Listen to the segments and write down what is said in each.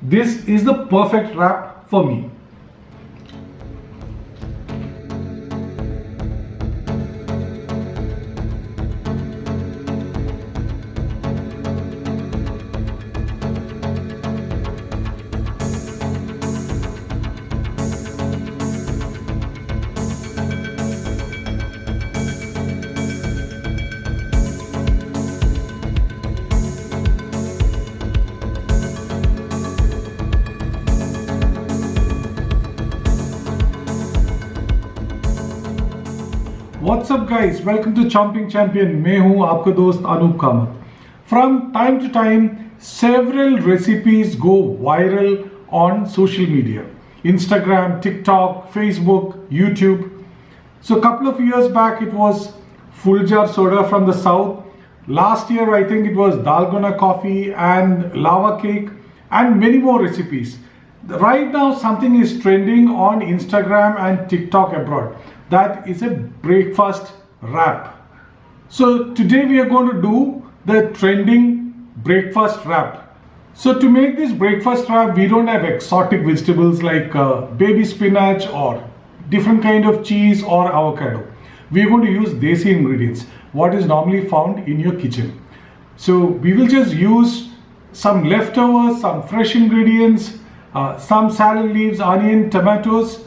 This is the perfect wrap for me. What's up guys, welcome to Chomping Champion. मैं हूँ आपका दोस्त Anoop Kamat. From time to time, several recipes go viral on social media. Instagram, TikTok, Facebook, YouTube. So a couple of years back it was full jar soda from the south. Last year I think it was dalgona coffee and lava cake and many more recipes. Right now something is trending on Instagram and TikTok abroad. That is a breakfast wrap. So today we are going to do the trending breakfast wrap. So to make this breakfast wrap, we don't have exotic vegetables like baby spinach or different kind of cheese or avocado. We are going to use desi ingredients, what is normally found in your kitchen. So we will just use some leftovers, some fresh ingredients, some salad leaves, onion, tomatoes,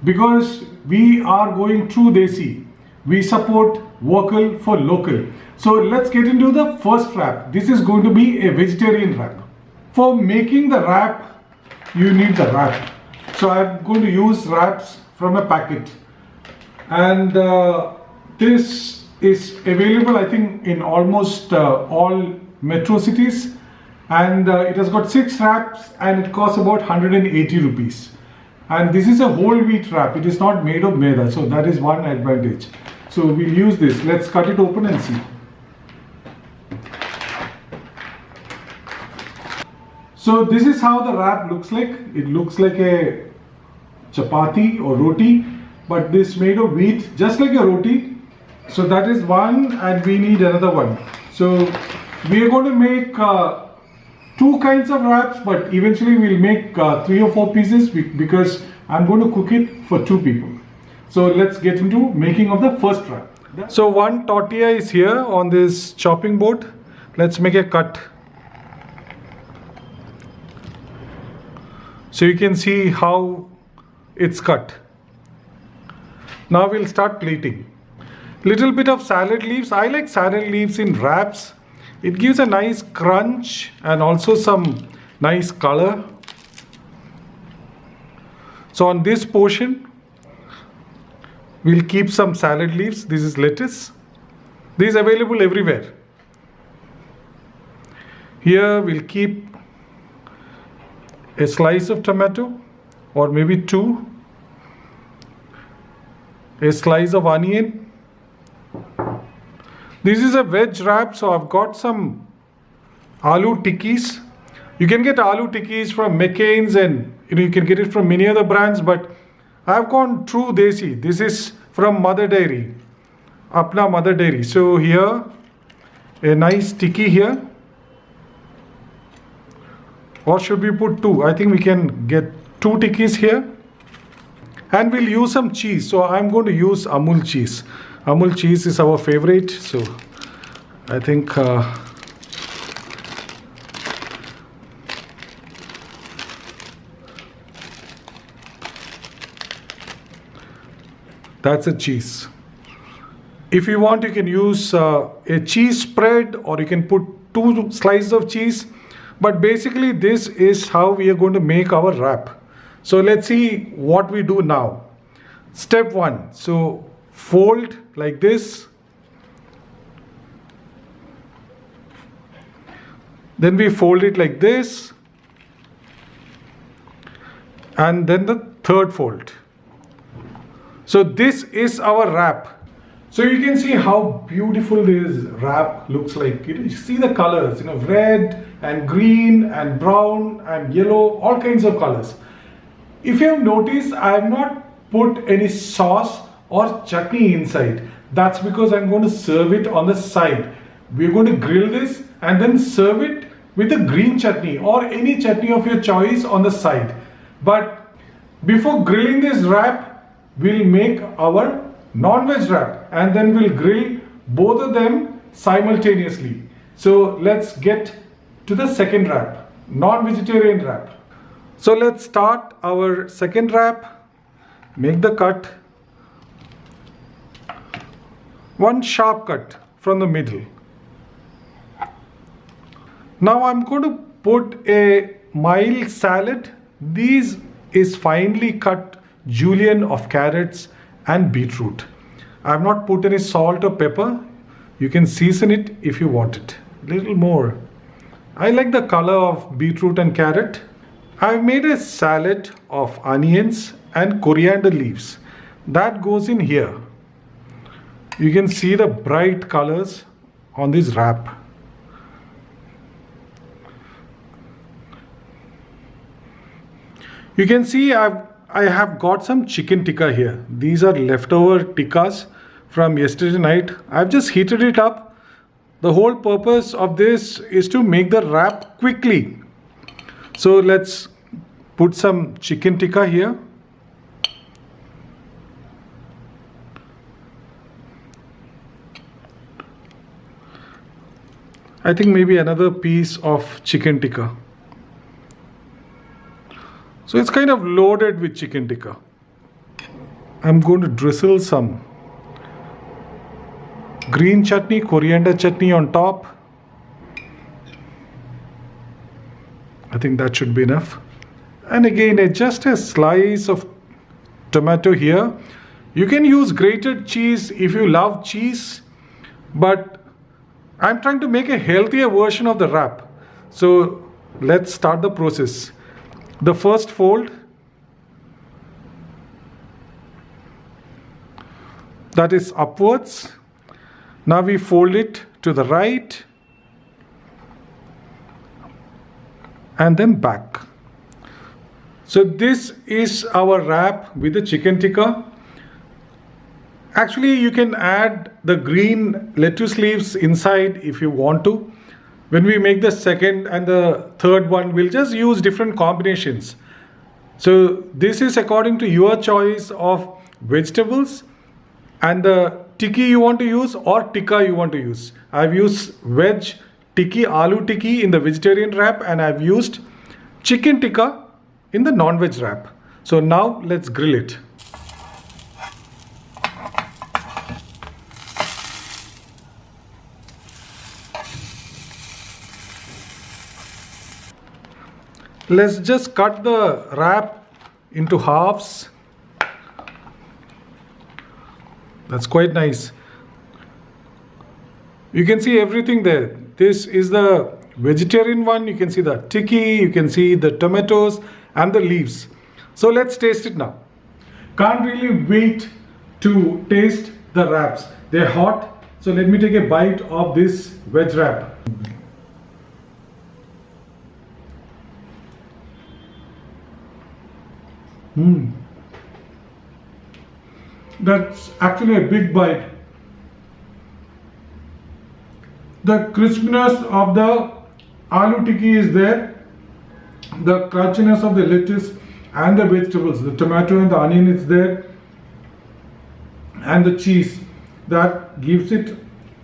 because we are going through desi. We support vocal for local. So let's get into the first wrap. This is going to be a vegetarian wrap. For making the wrap, you need the wrap. So I'm going to use wraps from a packet. And this is available I think in almost all metro cities. And it has got 6 wraps and it costs about 180 rupees. And this is a whole wheat wrap. It is not made of maida. So that is one advantage. So we'll use this. Let's cut it open and see. So this is how the wrap looks like. It looks like a chapati or roti, but this made of wheat, just like a roti. So that is one, and we need another one. So we are going to make 2 kinds of wraps, but eventually we'll make 3 or 4 pieces because I'm going to cook it for 2 people. So let's get into making of the first wrap. So one tortilla is here on this chopping board. Let's make a cut. So you can see how it's cut. Now we'll start plating. Little bit of salad leaves. I like salad leaves in wraps. It gives a nice crunch and also some nice color. So on this portion, we'll keep some salad leaves. This is lettuce. This is available everywhere. Here we'll keep a slice of tomato or maybe 2. A slice of onion. This is a veg wrap, so I've got some aloo tikkis. You can get aloo tikkis from McCain's and you can get it from many other brands, but I've gone true desi. This is from Mother Dairy, Apna Mother Dairy. So here, a nice tikki here. Or should we put 2? I think we can get 2 tikkis here. And we'll use some cheese. So I'm going to use Amul cheese. Amul cheese is our favorite, so I think that's a cheese. If you want, you can use a cheese spread or you can put 2 slices of cheese. But basically this is how we are going to make our wrap. So let's see what we do now. Step 1. So fold like this. Then we fold it like this. And then the third fold. So this is our wrap. So you can see how beautiful this wrap looks like. You see the colors, red and green and brown and yellow, all kinds of colors. If you have noticed, I have not put any sauce or chutney inside. That's because I'm going to serve it on the side. We're going to grill this and then serve it with the green chutney or any chutney of your choice on the side. But before grilling this wrap, we'll make our non-veg wrap and then we'll grill both of them simultaneously. So let's get to the second wrap, non-vegetarian wrap. So let's start our second wrap. Make the cut. One sharp cut from the middle. Now I'm going to put a mild salad. This is finely cut julienne of carrots and beetroot. I have not put any salt or pepper. You can season it if you want it. A little more. I like the color of beetroot and carrot. I've made a salad of onions and coriander leaves. That goes in here. You can see the bright colors on this wrap. You can see I have got some chicken tikka here. These are leftover tikkas from yesterday night. I've just heated it up. The whole purpose of this is to make the wrap quickly. So let's put some chicken tikka here. I think maybe another piece of chicken tikka. So it's kind of loaded with chicken tikka. I'm going to drizzle some green chutney, coriander chutney on top. I think that should be enough. And again, just a slice of tomato here. You can use grated cheese if you love cheese, but I'm trying to make a healthier version of the wrap. So let's start the process. The first fold, that is upwards. Now we fold it to the right and then back. So this is our wrap with the chicken tikka. Actually, you can add the green lettuce leaves inside if you want to. When we make the second and the third one, we'll just use different combinations. So this is according to your choice of vegetables and the tikki you want to use or tikka you want to use. I've used veg tikki, aloo tikki in the vegetarian wrap, and I've used chicken tikka in the non-veg wrap. So now let's grill it. Let's just cut the wrap into halves. That's quite nice. You can see everything there. This is the vegetarian one. You can see the tikki, you can see the tomatoes and the leaves. So let's taste it now. Can't really wait to taste the wraps. They're hot. So let me take a bite of this veg wrap. That's actually a big bite. The crispiness of the aloo tikki is there. The crunchiness of the lettuce and the vegetables, the tomato and the onion is there. And the cheese, that gives it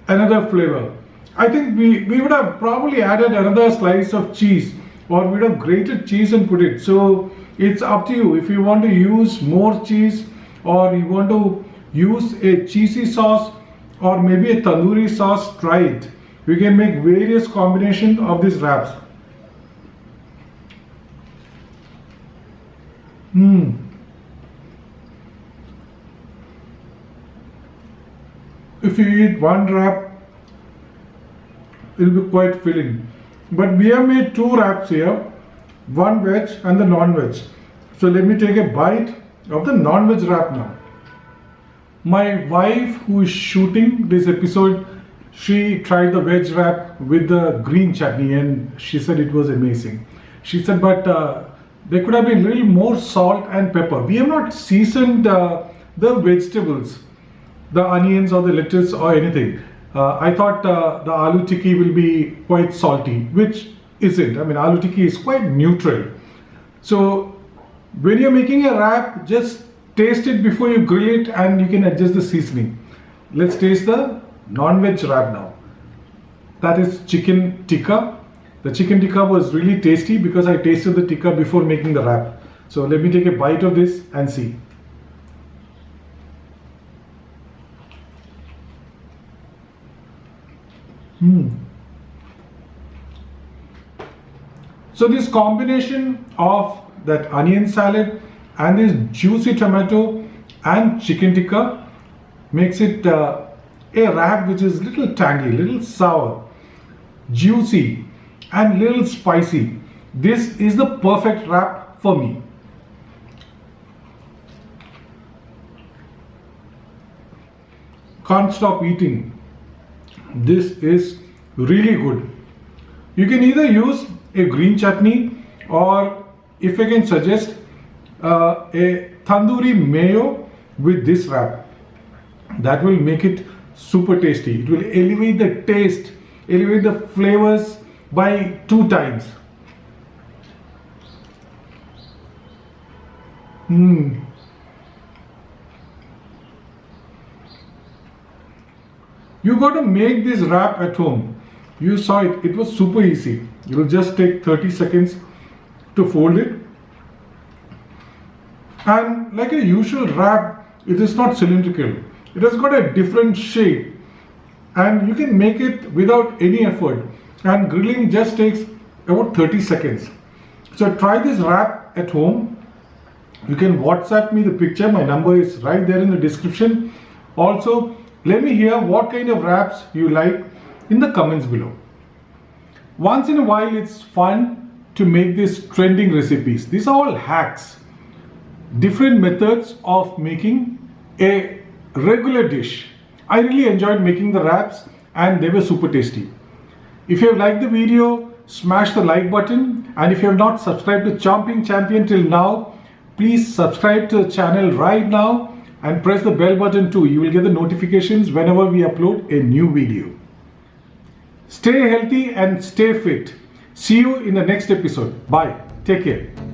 another flavor. I think we would have probably added another slice of cheese, or we'd have grated cheese and put it. So it's up to you. If you want to use more cheese, or you want to use a cheesy sauce or maybe a tandoori sauce, try it. We can make various combinations of these wraps. If you eat one wrap, it will be quite filling. But we have made two wraps here, one veg and the non-veg. So let me take a bite of the non-veg wrap now. My wife, who is shooting this episode, she tried the veg wrap with the green chutney and she said it was amazing. She said, but there could have been a little more salt and pepper. We have not seasoned the vegetables, the onions or the lettuce or anything. I thought the aloo tikki will be quite salty, which isn't. I mean, aloo tikki is quite neutral. So when you're making a wrap, just taste it before you grill it and you can adjust the seasoning. Let's taste the non-veg wrap now. That is chicken tikka. The chicken tikka was really tasty because I tasted the tikka before making the wrap. So let me take a bite of this and see. So this combination of that onion salad and this juicy tomato and chicken tikka makes it a wrap which is little tangy, little sour, juicy and little spicy. This is the perfect wrap for me. Can't stop eating. This is really good. You can either use a green chutney, or if I can suggest, a tandoori mayo with this wrap. That will make it super tasty. It will elevate the taste, elevate the flavors by 2 times. You got to make this wrap at home. You saw it, it was super easy. You will just take 30 seconds to fold it. And like a usual wrap, it is not cylindrical. It has got a different shape and you can make it without any effort. And grilling just takes about 30 seconds. So try this wrap at home. You can WhatsApp me the picture. My number is right there in the description. Also, let me hear what kind of wraps you like in the comments below. Once in a while, it's fun to make these trending recipes. These are all hacks, different methods of making a regular dish. I really enjoyed making the wraps and they were super tasty. If you have liked the video, smash the like button, and if you have not subscribed to Chomping Champion till now, please subscribe to the channel right now and press the bell button too. You will get the notifications whenever we upload a new video. Stay healthy and stay fit. See you in the next episode. Bye. Take care.